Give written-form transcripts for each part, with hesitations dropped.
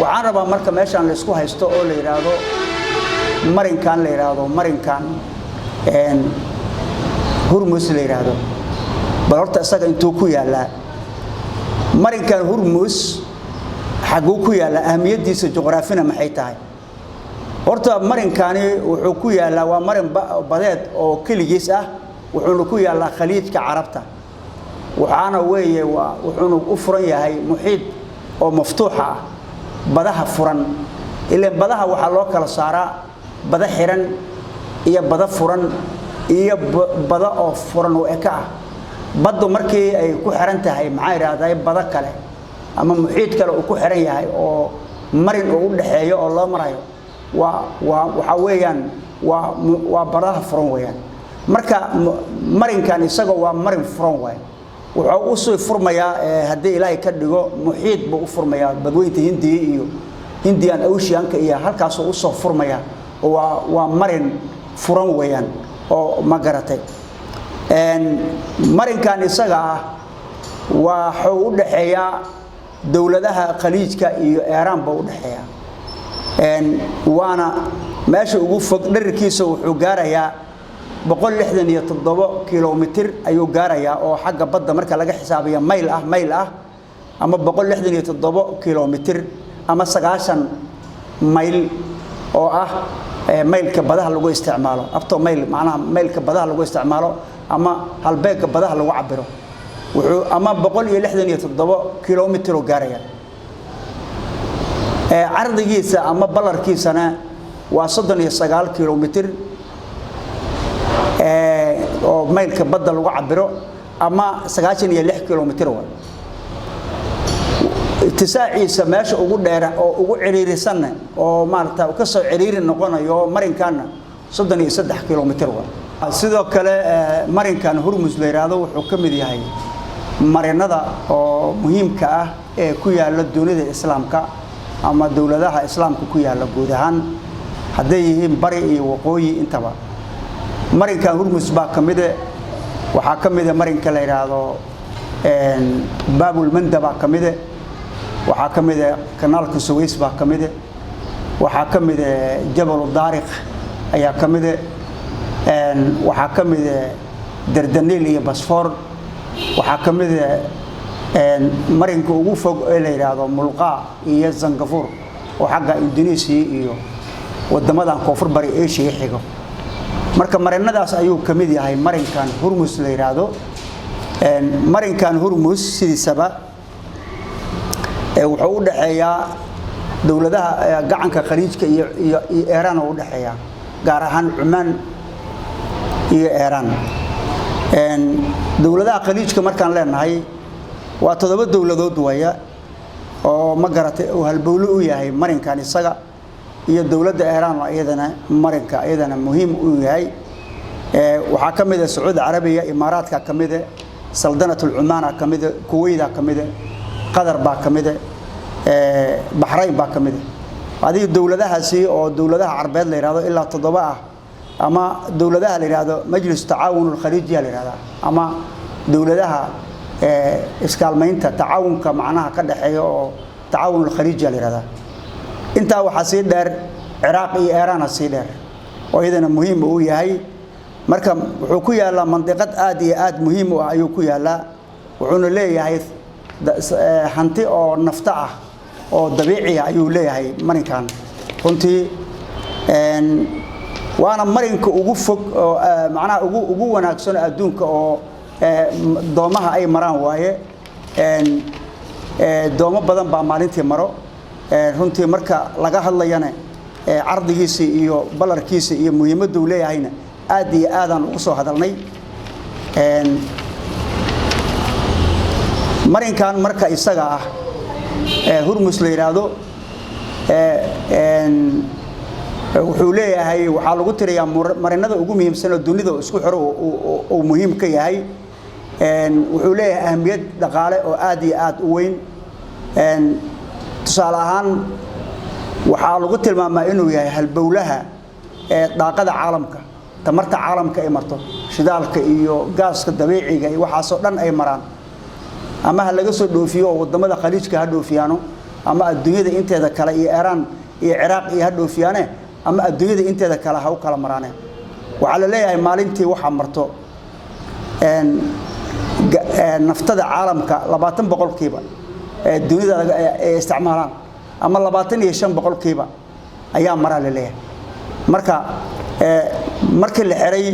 waxaan rabaa marka meeshan la isku haysto oo la yiraahdo marinkan Hormuz la yiraahdo bal horta isaga intuu ku yaala marinkan Hormuz xaguu ku yaala ahmiyadiisa juqraafina maxay tahay horta marinkani wuxuu ku yaala waa marin badeed oo kaligiis ah wuxuu ku yaala khaliijka carabta waxaana weeye wuxuu u furan yahay muxiid oo maftuux ah badaha furan ilaa badaha waxa loo kala saaraa bada xiran iyo bada furan iyo bada oo furan oo eka ah badu markii ay ku xiran tahay maxay raadayay bada kale ama muxiid kale uu ku xiran yahay oo marin oo u dhaxeeyo oo loo marayo waxa weeyaan waa badaha furan weeyaan marka marinkan isaga waa marin furan way wuxuu u soo furmayaa hadii Ilaahay ka dhigo muxiid buu u furmayaa badweynta Hindiya iyo Indian Ocean ka iyo halkaas uu soo furmayaa waa marin furan weeyaan oo ma garatay marinkan isaga waxa uu dhaxeeya dawladaha khaliijka iyo Iran buu dhaxeeya waana meesha ugu fog dhererkiisa wuxuu gaarayaa 167 kilomitir ayuu gaarayaa oo xagga badda marka laga xisaabiyo mayl ah ama 167 kilomitir ama 90 mayl oo ah maylka badaha lagu isticmaalo abto mayl macnaha maylka badaha lagu isticmaalo ama halbeegka badaha lagu cabiro wuxuu ama 167 kilomitir oo gaaraya ardigiisa ama ballarkiisana waa 39 kilomitir oo maylka badda lagu cabiro ama 96 kilomitir waa ittisaaciisa meesha ugu dheer oo ugu ciriirisan oo maarta ka soo ciriirin noqonayo marinkan 33 kilomitir waa sidoo kale marinkan Hormuz la yiraahdo wuxuu ka mid yahay marinada oo muhiimka ah ee ku yaala dunida islaamka ama dawladaha islaamka ku yaala guud ahaan haday yihiin bari iyo waqooyi intaba marinkan Hormuz baa kamid waxa kamid marinka la yiraahdo Babul Mandab kamid waxa kamid kanaalka Suez baa kamid waxa kamid Jabal Daariq ayaa kamid waxa kamid Dardanel iyo Bosfor waxa kamid marinka ugu fog ee la yiraahdo Mulqa iyo Singapore oo xagga Indonesia iyo wadamadan koonfur bari Asia xigo marka marinadaas ayuu kamid yahay marinkan Hormuz la yiraahdo marinkan Hormuz sidiisaba wuxuu u dhaxeeyaa dawladaha gacanka khaliijka iyo Iran oo u dhaxeeya gaar ahaan Oman iyo Iran dawladaha khaliijka markaan leenahay waa 7 dawladood waya oo ma garatay oo halbowle u yahay marinkan isaga iyo dawladda Iran ayadana marinka ayadana muhiim u yahay waxa kamid Sacuudi Arabiya Imaaraadka kamid Saldanatul Oman kamid Kuwait kamid Qatar baa kamid Bahrain baa kamid hadii dawladahaasi oo dawladaha Carbeed la yiraahdo ilaa 7 ah ama dawladaha la yiraahdo Majlis Taawun al-Khaliiji la yiraahdo ama dawladaha iskaalmeynta taawunka macnaha ka dhaxeeyo oo Taawun al-Khaliiji la yiraahdo inta waxa si dheer Iraq iyo Iran si dheer oo iyadana muhiim u yahay marka wuxuu ku yaala mantiqad aad iyo aad muhiim u ah ayuu ku yaala wuxuuna leeyahay hanti oo nafta ah oo dabiici ah ayuu leeyahay marinkan runtii waana marinka ugu fog oo macnaha ugu wanaagsan adduunka oo doomaha ay maraan waaye doomo badan baa maalintii maro runtii marka laga hadlayana ardigiisa iyo ballarkiisa iyo muhiimadda uu leeyahayna aad iyo aadan ugu soo hadalnay marinkan marka isaga ah Hormuz la yiraahdo wuxuu leeyahay waxa lagu tiriyaa marinada ugu muhiimsan oo dunida isku xiro oo muhiim ka yahay wuxuu leeyahay ahmiyad dhaqaale oo aad iyo aad u weyn tusaale ahaan waxa lagu tilmaamaa inuu yahay halbowlaha daaqada caalamka tamarta caalamka ay marto shidaalka iyo gaaska dabiiciga iyo waxa soo dhan ay maraan ama laga soo dhoofiyo wadamada khaliijka ha dhoofiyaano ama adduunyada inteeda kale iyo Iran iyo Iraq iyo hadhoofiyane ama adduunyada inteeda kale ha u kala maraaneen waxa la leeyahay maalintii waxa marto naftada caalamka 20% dunida ay isticmaalaan ama 25% ayaa maraa la leeyahay marka markii la xiray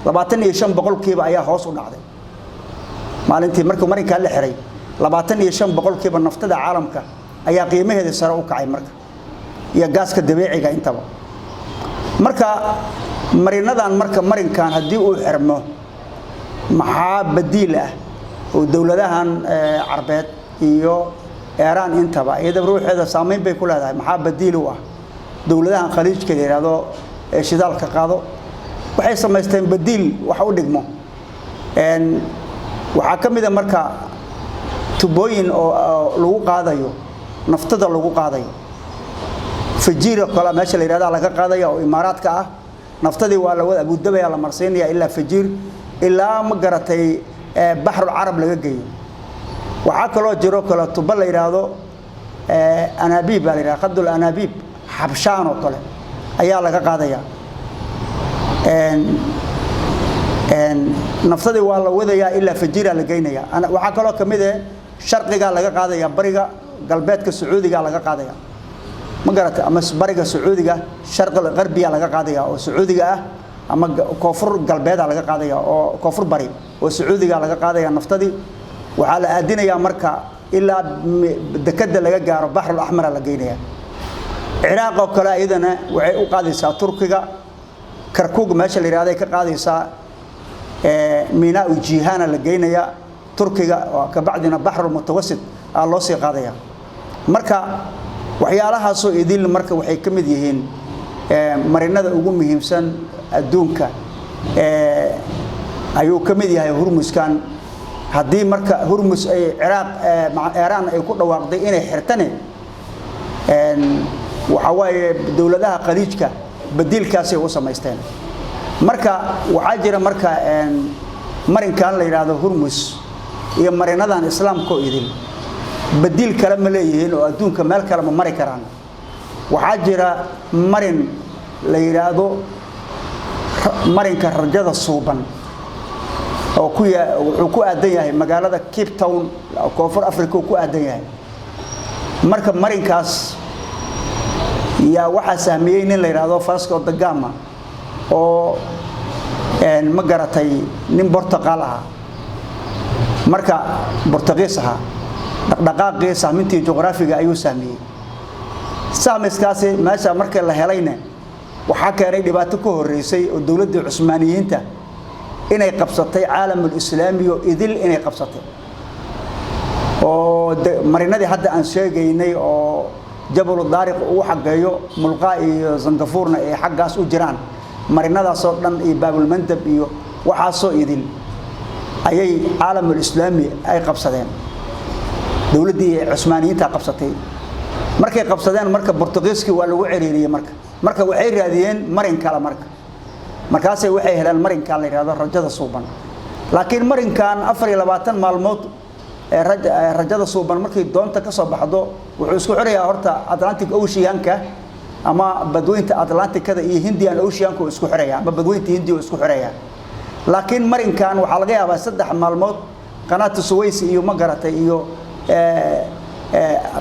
25% ayaa hoos u dhacday maalintii markii marinka la xiray 25% naftada caalamka ayaa qiimaheeda sare u kacay marka iyo gaaska dabiiciga intaba marka marinadan marka marinkan hadii uu xirmo maxaa badiil ah oo dawladahan Carbeed iyo Iran intaba iyada ruuxeeda saameyn bay ku leedahay maxaa badiil u ah dawladahan khaliijka yiraahdo shidaalka qaado waxay sameysteen badiil wax u dhigmo waxa kamida marka tubooyin oo lagu qaadayo naftada lagu qaadayo fajiir kala meesha la yiraahdo laga qaadayo oo imaaraadka ah naftadii waa la wada Abu Dhabi la marsiinaya ilaa fajiir ilaa ma garatay bahrul arab laga geeyo waxa kale oo jiro kala tuba la yiraahdo anabib la yiraahdo qadul anabib habshaan oo kale ayaa laga qaadaya naftadii waa la wadaya ilaa fajiir la geynaya waxa kale oo kamid ah sharqiga laga qaadaya bariga galbeedka sacuudiga laga qaadaya ma garatay ama bariga sacuudiga sharqiga qarbiga laga qaadaya oo sacuudiga ah ama koonfur galbeed laga qaadaya oo koonfur bari oo sacuudiga laga qaadaya naftadii waxa la aadinaya marka ilaa dekada laga gaaro bahrul ahmar la geynaya Iraq oo kale ayadana waxay u qaadaysaa Turkiga Kirkuk meesha la yiraahdo ka qaadaysaa Mina u Jihana la geynaya Turkiga oo ka bacdina bahrul mutawassit loo sii qaadaya marka waxyaalahaas oo idil marka waxay kamid yihiin marinada ugu muhiimsan adduunka ayuu kamid yahay Hormuzkan hadii marka Hormuz ay Iraq Iran ay ku dhawaaqday inay xirtane waxa waaye dawladaha khaliijka badiilkaas ay u sameysteen marka waxa jira marka marinkan la yiraahdo Hormuz iyo marinadan islaamka oo idil badiil kale ma leeyihiin oo adduunka meel kale ma mari karaan waxa jira marin la yiraahdo marinka rajada suuban oo wuxuu ku aadan yahay magaalada Cape Town koonfur Afrika ku aadan yahay marka marinkaas yaa waxa saameeyay nin la yiraahdo Vasco da Gama oo ma garatay nin Portugal ah marka Portugiis ah dhaqdhaqaaqii saameyntii juqraafiga ayuu saameeyay saameeskaasi meesha markii la helayna waxa keenay dhibaato ku horeysay oo dawladda Cusmaaniyiinta inay qabsatay caalamul islaamiyo idil inay qabsatay oo marinadii hadda aan sheegaynay oo Jabal Daariq uu xaqeeyo mulqa iyo Zangafuurna ay xaqaas u jiraan marinadaas oo dhan iyo Baabul Mandab iyo waxa soo idil ayay caalamul islaami ay qabsadeen dawladdii Cusmaaniyiinta qabsatay markay qabsadeen marka Portugiiska waa lagu ciriiriyay marka waxay raadiyeen marin kala markaas waxay heleen marinkan la yiraahdo rajada suuban laakiin marinkan 24 maalmood rajada suuban markii doonta ka soo baxdo wuxuu isku xirayaa horta Atlantic Ocean-ka ama badweynta Atlantic-kada iyo Indian Ocean-ka isku xiraya ama badweynta Hindiya isku xiraya laakiin marinkan waxa laga yaabaa 3 maalmood qanaat Suways iyo ma garatay iyo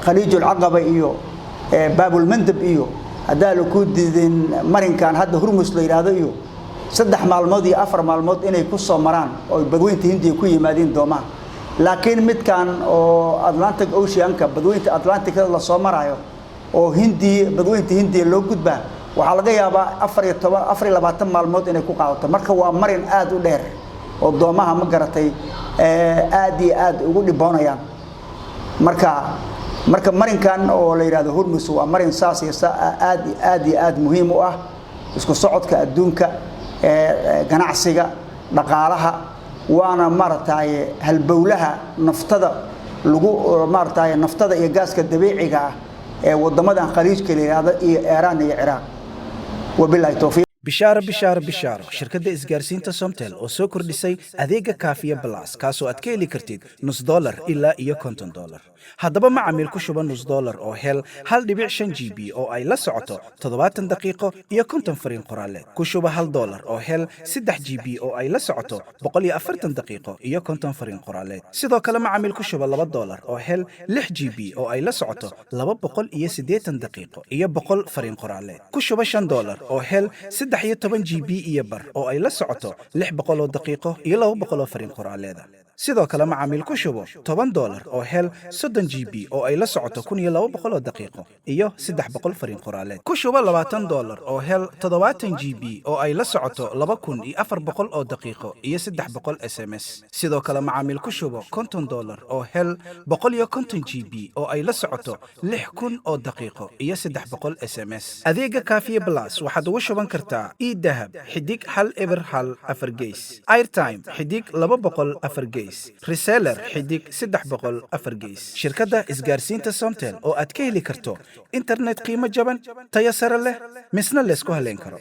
Khaliijul Aqaba iyo Baabul Mandab iyo hadaa la ku diidin marinkan hadda Hormuz la yiraahdo iyo 3 maalmood iyo 4 maalmood inay ku soo maraan oo badweynta Hindiya ku yimaadeen doomaha laakiin midkan oo Atlantic Ocean-ka badweynta Atlantic-da la soo marayo oo badweynta Hindiya loo gudbaa waxa laga yaabaa 24 maalmood inay ku qaadato marka waa marin aad u dheer oo doomaha ma garatay aad iyo aad ugu dhiboonayaan marka marinkan oo la yiraahdo Hormuz waa marin saasiisa aad muhiim u ah isku socodka adduunka ganacsiga dhaqaalaha waana maartay halbowlaha naftada lagu maartay naftada iyo gaaska dabiiciga ah ee wadamadan khaliijka la yiraahdo iyo Iran iyo Iraq wabillahi tawfiiq bishaaro bishaaro bishaaro shirkadda isgaarsiinta somtel oo soo kordhisay adeega kaafiya balas kaasoo aad ka heli kartid $0 ilaa iyo $50. haddaba macamiil ku shuba $0 oo hel 1.5 GB oo ay la socoto 70 daqiiqo iyo 50 fariin qoraaleed. ku shuba $1 oo hel 3 GB oo ay la socoto 140 daqiiqo iyo 50 fariin qoraaleed. sidoo kale macamiil ku shuba $2 oo hel 6 GB oo ay la socoto 280 daqiiqo iyo 100 fariin qoraaleed. ku shuba $5 oo hel 13 GB iyo bar oo ay la socoto 600 daqiiqo iyo 200 fariin qoraaleed. sidoo kale macaamiil ku shubo $10 oo hel 30 GB oo ay la socoto 1200 daqiiqo iyo 300 fariin qoraaleed. ku shubo $20 oo hel 70 GB oo ay la socoto 2400 oo daqiiqo iyo 300 SMS. sidoo kale macaamiil ku shubo $50 oo hel 150 GB oo ay la socoto 6000 oo daqiiqo iyo 300 SMS. adeega kaafiye plus waxaad ugu shuban kartaa idahab xidig 1 4 gees, airtime xidig 200 4 gees, reseller xidig 300 4 gees. shirkadda isgaarsiinta somtel oo aad ka heli karto internet qiimo jaban tayo sare leh misna la isku haleyn karo.